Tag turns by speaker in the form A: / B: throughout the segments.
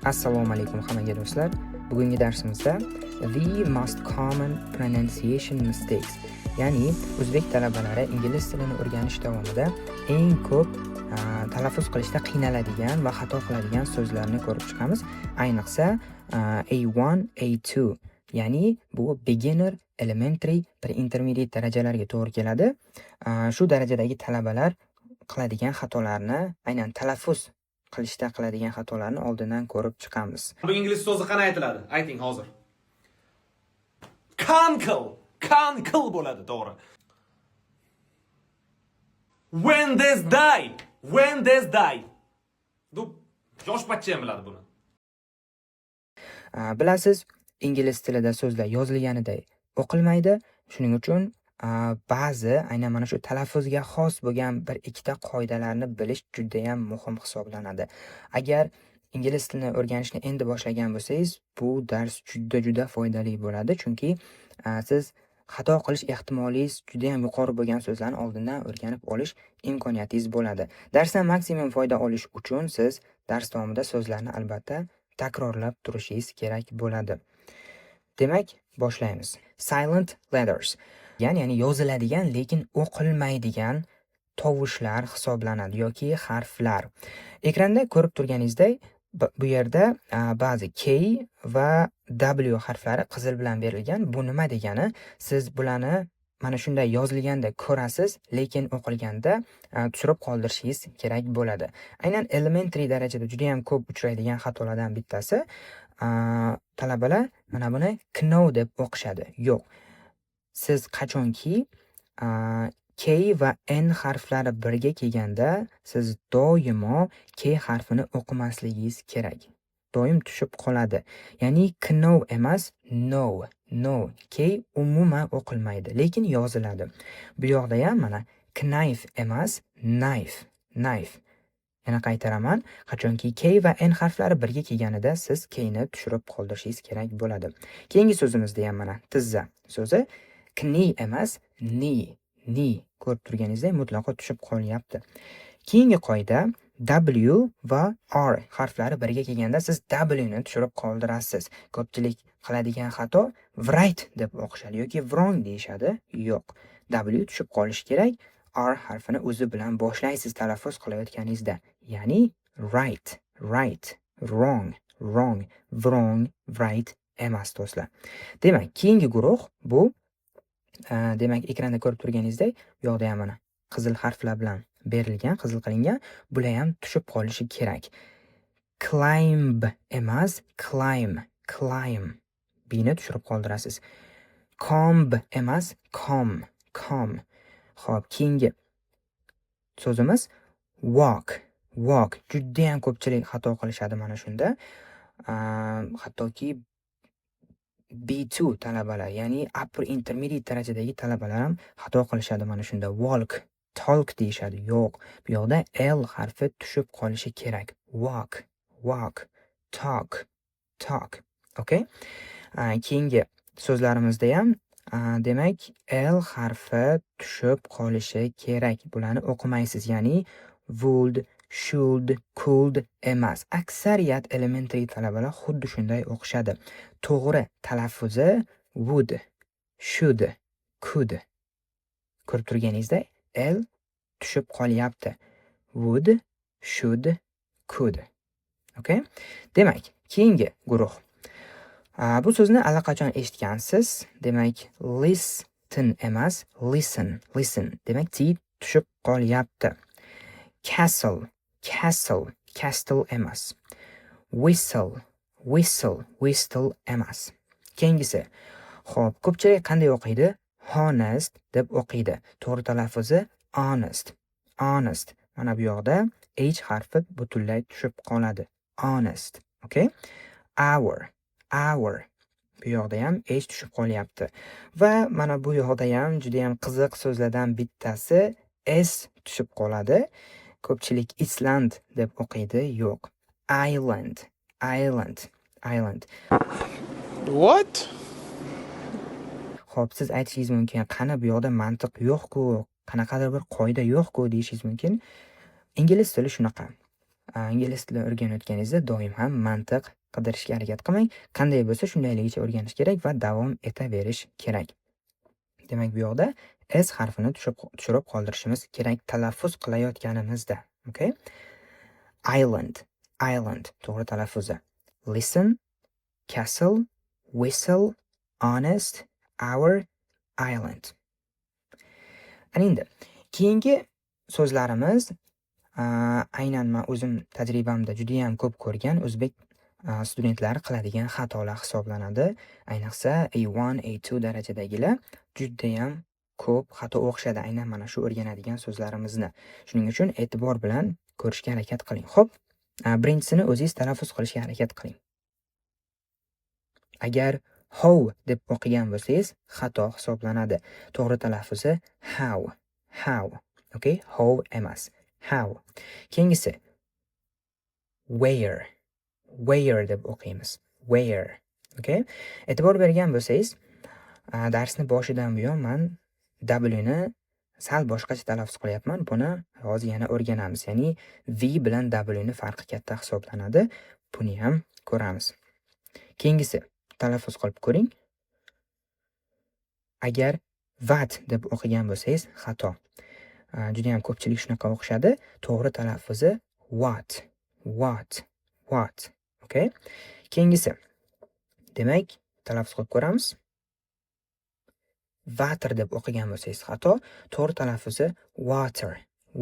A: Assalomu alaykum hammaga do'stlar. Bugungi darsimizda the most common pronunciation mistakes, ya'ni o'zbek talabalari ingliz tilini o'rganish davomida eng ko'p talaffuz qilishda qiynaladigan va xato qiladigan so'zlarni ko'rib chiqamiz. Ayniqsa A1, A2, ya'ni bu beginner, elementary, pre-intermediate darajalarga to'g'ri keladi. Shu darajadagi talabalar qiladigan xatolarni, aynan talaffuz qilishda qiladigan xatolarni oldindan ko'rib chiqamiz.
B: Bu ingliz so'zi qanday aytiladi? Ayting hozir. Cankle bo'ladi, to'g'ri. Wednesday. Dub yosh bachcha ham biladi buni.
A: Bilasiz, ingliz tilida so'zlar yozilganiday o'qilmaydi. Shuning uchun ba'zi aynan mana shu talaffuzga xos bo'lgan bir ikkita qoidalarni bilish juda ham muhim hisoblanadi. Agar ingliz tilini o'rganishni endi boshlagan bo'lsangiz, bu dars juda foydali bo'ladi, chunki siz xato qilish ehtimolingiz juda ham yuqori bo'lgan so'zlarni oldindan o'rganib olish imkoniyatingiz bo'ladi. Darsdan maksimum foyda olish uchun siz dars davomida so'zlarni albatta takrorlab turishingiz kerak bo'ladi. Demak, boshlaymiz. Silent letters, ya'ni yoziladigan lekin o'qilmaydigan tovushlar hisoblanadi yoki harflar. Ekranda ko'rib turganingizdek, bu yerda ba'zi K va W harflari qizil bilan berilgan. Bu nima degani? Siz bularni mana shunday yozilganda ko'rasiz, lekin o'qilganda tushirib qoldirishingiz kerak bo'ladi. Aynan elementary darajada juda ham ko'p uchraydigan xatolardan bittasi, talabalar mana buni know deb o'qishadi. Yo'q. Siz qachonki K va N harflari birga kelganda, siz doimo K harfini o'qimasligingiz kerak. Doim tushib qoladi. Ya'ni know emas, no. K umuman o'qilmaydi, lekin yoziladi. Bu yoqda ham mana knife emas, knife. Yana qaytaraman, qachonki K va N harflari birga kelganida siz K ni tushirib qoldirishingiz kerak bo'ladi. Keyingi so'zimizda ham mana tizza so'zi knee emas, knee. Ko'rib turganingizdek mutlaqo tushib qolyapti. Keyingi qoida W va R harflari birga kelganda siz W ni tushirib qoldirasiz. Ko'pchilik qiladigan xato write deb o'qishadi yoki wrong deyishadi. Yo'q. W tushib qolishi kerak. R harfini o'zi bilan boshlaysiz talaffuz qilayotganingizda. Ya'ni right, wrong, write emas do'stlar. Demak, keyingi guruh bu demak, ekranda ko'rib turganingizdek, bu yoqda ham mana qizil harflar bilan berilgan, qizil qilingan, bular ham tushib qolishi kerak. Climb emas, climb. B ni tushirib qoldirasiz. Comb emas, com. Xo'p, keyingi so'zimiz walk. Juda ham ko'pchilik xato qilishadi mana shunda. Hattoki B2 talabalar, ya'ni upper intermediate darajadagi talabalar ham xato qilishadi mana shunda. Walk, talk deyishadi. Yo'q. Bu yoqda L harfi tushib qolishi kerak. Walk, talk. Okay? Keyingi so'zlarimizda ham demak L harfi tushib qolishi kerak. Bularni o'qimaysiz, ya'ni would, should, could emas. Aksariyat elementary talabalar xuddi shunday o'qishadi. To'g'ri talaffuzi would, should, could. Ko'rib turganingizda L tushib qolyapti. Would, should, could. Okay? Demak, keyingi guruh. Bu so'zni allaqachon eshitgansiz. Demak, listen emas, listen. Demak, T tushib qolyapti. Castle emas. Whistle emas. Keyingisi. Xo'p, ko'pchilik qanday o'qiydi? Honest deb o'qiydi. To'g'ri talaffuzi honest. Mana bu yoqda H harfi butunlay tushib qoladi. Honest. Okay? Hour. Bu yoqda ham H tushib qolyapti. Va mana bu yoqda ham juda ham qiziq so'zlardan bittasi S tushib qoladi. Ko'pchilik Island deb o'qiydi. Yo'q. Island.
C: What?
A: Xo'p, siz aytishingiz mumkin, qani bu yoqda mantiq yo'q-ku, qanaqadir bir qoida yo'q-ku deyishingiz mumkin. Ingliz tili shunaqa. Ingliz tilini o'rganayotganingizda doim ham mantiq qidirishga harakat qilmang. Qanday bo'lsa shundayligicha o'rganish kerak va davom etaverish kerak. Demak, bu yoqda s harfini tushirib qoldirishimiz kerak talaffuz qilayotganimizda. Okay? Island, island to'g'ri talaffuzi. Listen, castle, whistle, honest, our, island. Endi keyingi so'zlarimiz aynan men o'zim tajribamda juda ham ko'p ko'rgan o'zbek studentlari qiladigan xatolar hisoblanadi. Ayniqsa A1, A2 darajadagilar juda ham ko'p xato o'xshadi aynan mana shu o'rganadigan so'zlarimizni. Shuning uchun e'tibor bilan ko'rishga harakat qiling. Xo'p, birinchisini o'zingiz talaffuz qilishga harakat qiling. Agar how deb o'qigan bo'lsangiz, xato hisoblanadi. To'g'ri talaffuzi how, how. Okay? How emas, how. Keyingisi where, where deb o'qiymiz. Where. Okay? E'tibor bergan bo'lsangiz, darsni boshidan buyon men W ni sal boshqacha talaffuz qilyapman. Buni hozir yana o'rganamiz. Ya'ni V bilan W ni farqi katta hisoblanadi. Buni ham ko'ramiz. Keyingisi talaffuz qilib ko'ring. Agar what deb o'qigan bo'lsangiz, xato. Juda ham ko'pchilik shunaqa o'qishadi. To'g'ri talaffuzi what, what, what. Okay? Keyingisi. Demak, talaffuz qilib ko'ramiz. Water deb o'qigan bo'lsangiz xato. To'g'ri talaffuzi water,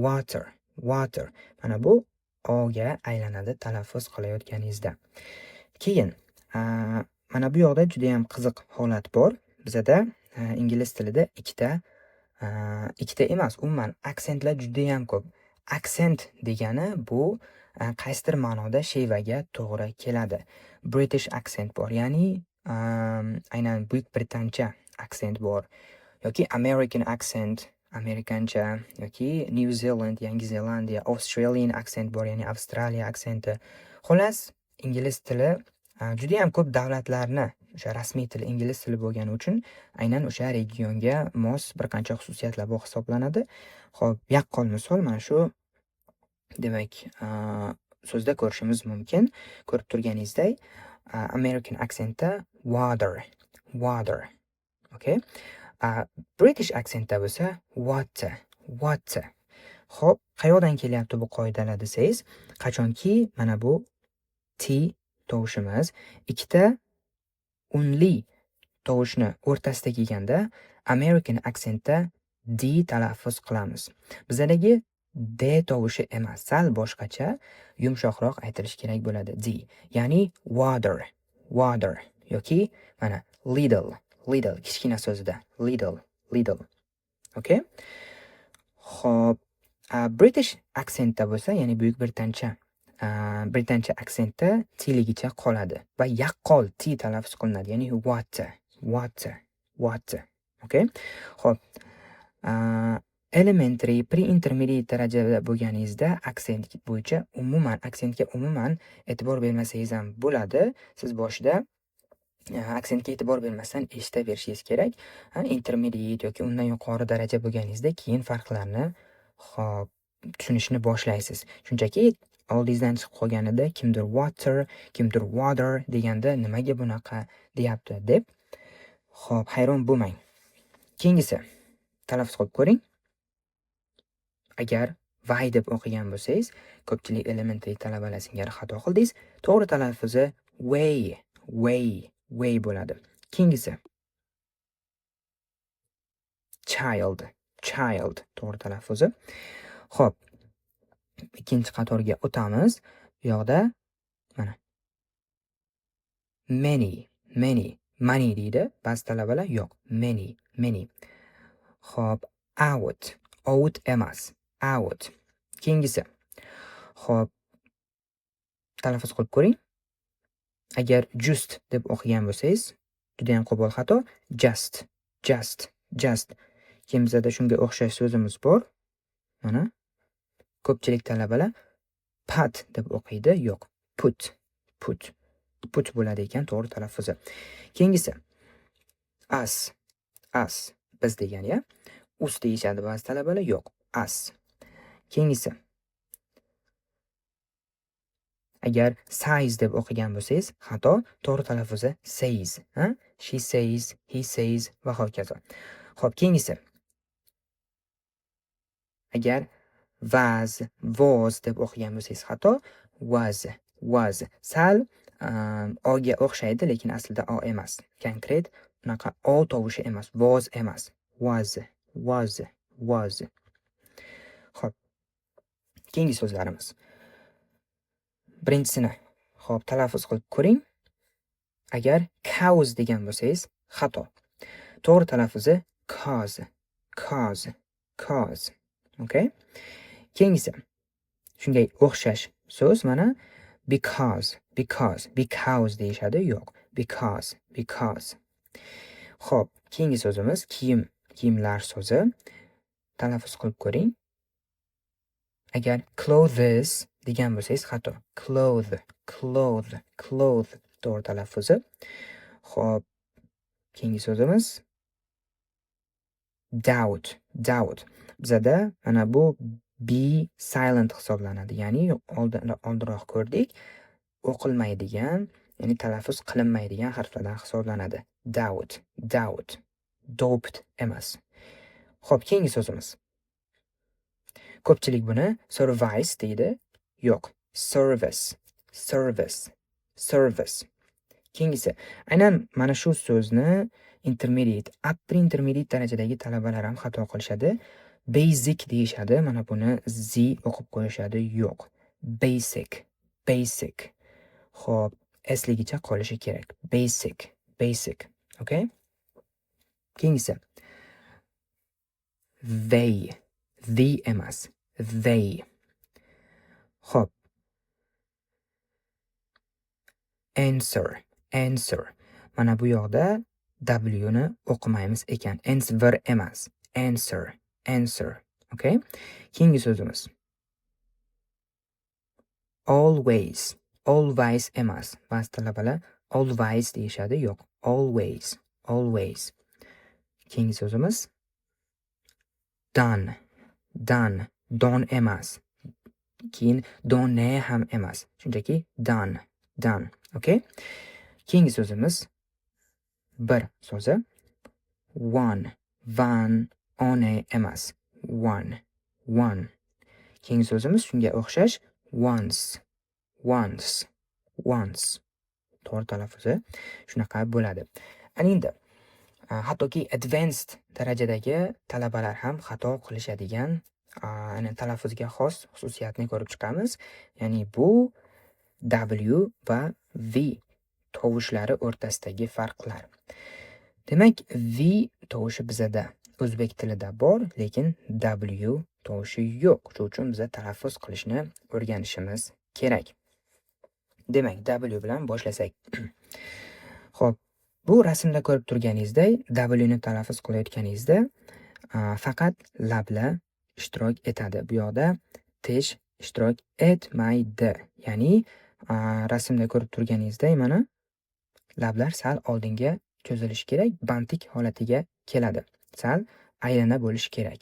A: water, water. Mana bu o'ga aylanadi talaffuz qilayotganingizda. Keyin mana bu yoqda juda ham qiziq holat bor. Bizada ingliz tilida ikkita emas, umuman aksentlar juda ham ko'p. Aksent degani bu qaysidir ma'noda shevaga to'g'ri keladi. British accent bor, ya'ni aynan Buyuk Britancha aksent bor. Yoki American accent, Amerikancha, yoki New Zealand, Yangi Zelandiya, Australian accent bor, ya'ni Avstraliya aksenti. Xolos, ingliz tili juda ham ko'p davlatlarni, o'sha rasmiy tili ingliz tili bo'lgani uchun aynan o'sha regionga mos bir qancha xususiyatlar bor hisoblanadi. Xo'p, yaqqol misol mana shu demak so'zda ko'rishimiz mumkin. Ko'rib turganingizdek, American accentda water, water. Okay? British accentda bo'lsa water, water. Xo'p, qayoqdan kelyapti bu qoidalar desangiz, qachonki mana bu T tovushimiz ikkita unli tovushni o'rtasida kelganda American accentda D talaffuz qilamiz. Bizdagi D tovushi emas, sal boshqacha, yumshoqroq aytilishi kerak bo'ladi D. Ya'ni water, water yoki mana little, little kichkina so'zida little, little. Okay? Xo'p, British accentda bo'lsa, ya'ni Buyuk Britancha aksentda T'ligicha qoladi va yaqqol T talaffuz qilinadi, ya'ni water, water, water. Okay? Xo'p, elementary, pre-intermediate darajada bo'lganingizda aksentga umuman e'tibor bermasangiz ham bo'ladi. Siz boshida aksentga e'tibor bermasdan eshitaverishingiz kerak. Intermediate yoki undan yuqori daraja bo'lganingizda keyin farqlarni tushunishni boshlaysiz. Shunchaki oldingizdan chiqib qolganida kimdir water deganda nimaga bunaqa deyapti deb hayron bo'lmang. Keyingisi talaffuz qilib ko'ring. Agar vay deb o'qigan bo'lsangiz, ko'pchilik elementary talabalar singari xato qildingiz. To'g'ri talaffuzi way, way, way bo'ladi. Keyingisi child, child to'g'ri talaffuzi. Xo'p, ikkinchi qatorga o'tamiz. Bu yoqda mana many, many, money deydi. Ba'zi talabalar yo'q, many, many. Xo'p, out emas, out. Keyingisi. Xo'p, talaffuz qilib ko'ring. Agar just deb o'qigan bo'lsangiz, juda ham qo'pol xato. Just. Kimizada shunga o'xshash so'zimiz bor. Mana ko'pchilik talabalar put deb o'qiydi. Yo'q, put bo'ladi ekan to'g'ri talaffuzi. Keyingisi us biz degani, ya. Us deyishadi ba'zi talabalar. Yo'q, us. Keyingisi Agar size deb o'qigan bo'lsangiz, xato. To'g'ri talaffuzi says, ha? She says, he says va hokazo. Xo'p, keyingisi. Agar was deb o'qigan bo'lsangiz xato. Was. Sal oga o'xshaydi, lekin aslida o emas. Konkret unaqa o tovushi emas, was emas. Was. Xo'p. Keyingi so'zlarimiz. Birinchisini xo'p talaffuz qilib ko'ring. Agar cows degan bo'lsangiz, xato. To'g'ri talaffuzi cause. Okay? Keyingisi. Shunga o'xshash so'z mana because deyishadi, yo'q. Because. Xo'p, keyingi so'zimiz kiyimlar so'zi. Talaffuz qilib ko'ring. Agar clothes degan bo'lsangiz xato. Cloth. To'g'ri talaffuzi. Xo'p, keyingi so'zimiz doubt. Bizada mana bu be silent hisoblanadi. Ya'ni oldinroq ko'rdik. O'qilmaydigan, ya'ni talaffuz qilinmaydigan harflardan hisoblanadi. Doubt. Doped emas. Xo'p, keyingi so'zimiz. Ko'pchilik buni service deydi. Yo'q. Service. Keyingisi. Aynan mana shu so'zni intermediate, upper intermediate darajadagi talabalar ham xato qilishadi. Basic deyishadi. Mana buni z o'qib qo'yishadi. Yo'q. Basic. Xo'p, esligicha qolishi kerak. Basic. Okay? Keyingisi. The emas. They. Xo'p. Answer. Mana bu yoqda W ni o'qimaymiz ekan. Answer emas. Answer. Okay? Keyingi so'zimiz. Always emas. Ba'zi talabalar always deyishadi. Yo'q. Always. Keyingi so'zimiz. Done. Don emas. Keyin donne ham emas. Shunchaki done. Okay? Keyingi so'zimiz bir so'zi. One, one emas. One. Keyingi so'zimiz shunga o'xshash. Once. To'g'ri talaffuzi shunaqa bo'ladi. Endi hattoki advanced darajadagi talabalar ham xato qilishadigan talaffuzga xos xususiyatni ko'rib chiqamiz. Ya'ni bu W va V tovushlari o'rtasidagi farqlar. Demak, V tovushi bizada o'zbek tilida bor, lekin W tovushi yo'q. Shuning uchun biz talaffuz qilishni o'rganishimiz kerak. Demak, W bilan boshlasak. Xo'p, bu rasmda ko'rib turganingizdek, W ni talaffuz qilayotganingizda faqat lablar ishtirok etadi. Bu yoqda tish ishtirok etmaydi. Ya'ni rasmda ko'rib turganingizdek, mana lablar sal oldinga cho'zilishi kerak, bantik holatiga keladi. Sal aylana bo'lishi kerak.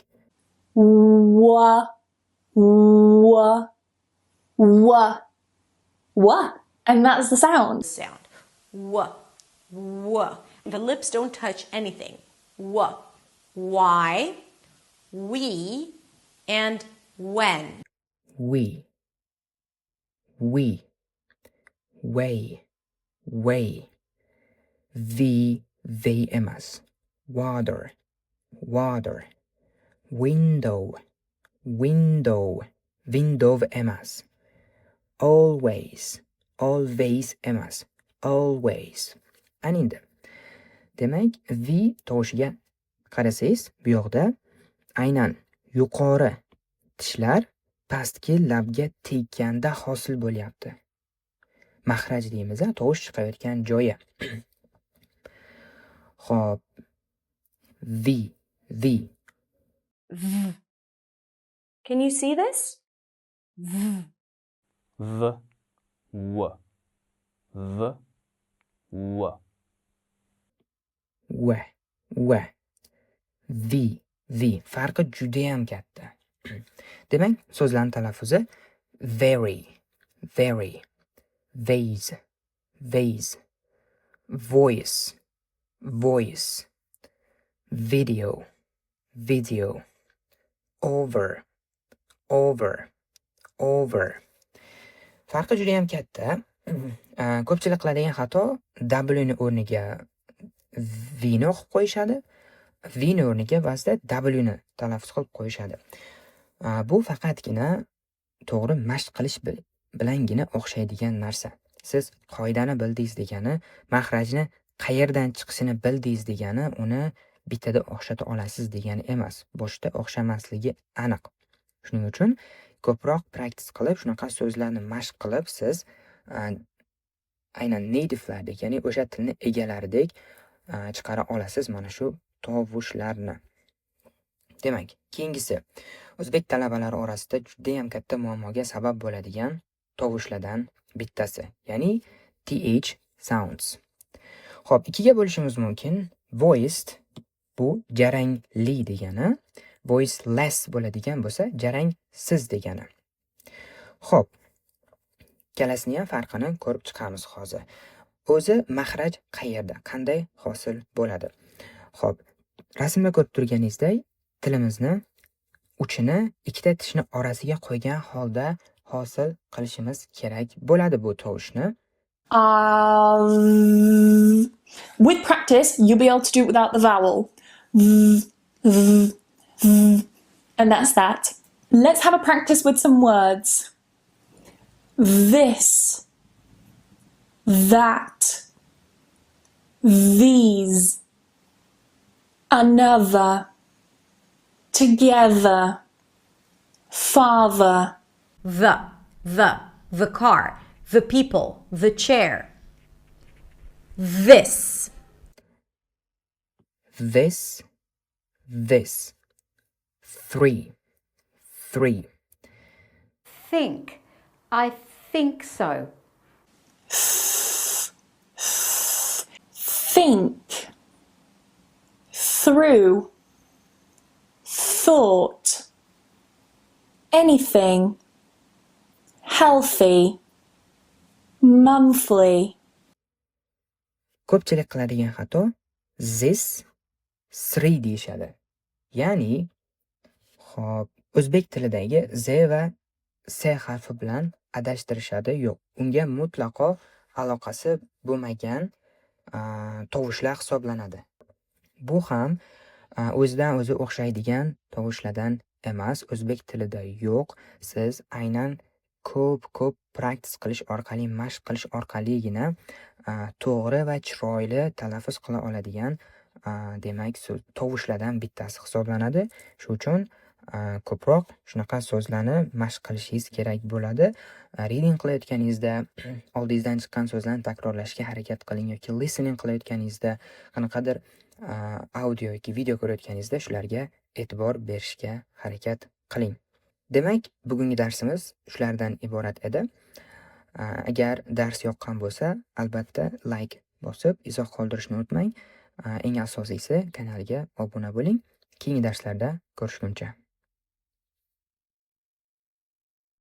D: Wa. And that's the sound.
E: Wa. The lips don't touch anything. Wa. Why, we, and when.
A: We. Way. The emas. Water. Window. Window emas. Always emas. Always. Endi. Demak, V tovushiga qarasangiz, bu yoqda aynan yuqori tishlar pastki labga tegganda hosil bo'lyapti. Makhraj deymiz, tovush chiqayotgan joyi. Xo'p. V.
E: Can you see this?
A: Va. V. Farqi juda ham katta. Demak, so'zlarning talaffuzi very. vase, vase, voice, voice, video, video, over, over, over. Farqi juda ham katta. Ko'pchilik qiladigan xato W ni o'rniga V ni o'qib qo'yishadi. V ni o'rniga ba'zida W ni talaffuz qilib qo'yishadi. Bu faqatgina to'g'ri mashq qilish bilangina o'xshaydigan narsa. Siz qoidani bildingiz degani, maxrajni qayerdan chiqishini bildingiz degani, uni bittada o'xshata olasiz degani emas. Boshda o'xshamasligi aniq. Shuning uchun ko'proq praktis qilib, shunaqa so'zlarni mashq qilib, siz aynan native'lardek, ya'ni o'sha tilni egalaridek chiqara olasiz mana shu tovushlarni. Demak, keyingisi o'zbek talabalari orasida juda ham katta muammoga sabab bo'ladigan tovushlardan bittasi, ya'ni th sounds. Xo'p, ikkiga bo'lishimiz mumkin. Voiced bu jarangli degani, voiceless bo'ladigan bo'lsa jarangsiz degani. Xo'p, ikkalasini ham farqini ko'rib chiqamiz hozir. O'zi maxraj qayerda, qanday hosil bo'ladi? Xo'p, rasmda ko'rib turganingizdek, tilimizni uchini ikkita tishni orasiga qo'ygan holda hosil qilishimiz kerak bo'ladi bu tovushni.
D: With practice, you'll be able to do it without the vowel. And that's that. Let's have a practice with some words. This, that, these, another, together, father.
E: The car, the people, the chair. This.
A: This, this. Three.
E: Think. I think so.
D: Think, through, thought, anything, healthy, monthly.
A: Ko'pchilik qiladigan xato this, three deyishadi. Ya'ni, xo'p, o'zbek tilidagi z va s harfi bilan adashtirishadi. Yo'q, unga mutlaqo aloqasi bo'lmagan tovushlar hisoblanadi. Bu ham o'zidan o'zi o'xshaydigan tovushlardan emas, o'zbek tilida yo'q. Siz aynan ko'p praktis qilish orqali, mashq qilish orqaligina to'g'ri va chiroyli talaffuz qila oladigan demak tovushlardan bittasi hisoblanadi. Shu uchun ko'proq shunaqa so'zlarni mashq qilishingiz kerak bo'ladi. Reading qilayotganingizda oldingizdan chiqqan so'zlarni takrorlashga harakat qiling yoki listening qilayotganingizda qanaqadir audio yoki video ko'rayotganingizda shularga e'tibor berishga harakat qiling. Demak, bugungi darsimiz shulardan iborat edi. Agar dars yoqqan bo'lsa, albatta like bosib, izoh qoldirishni unutmang. Eng asosiysi kanalga obuna bo'ling. Keyingi darslarda ko'rishguncha.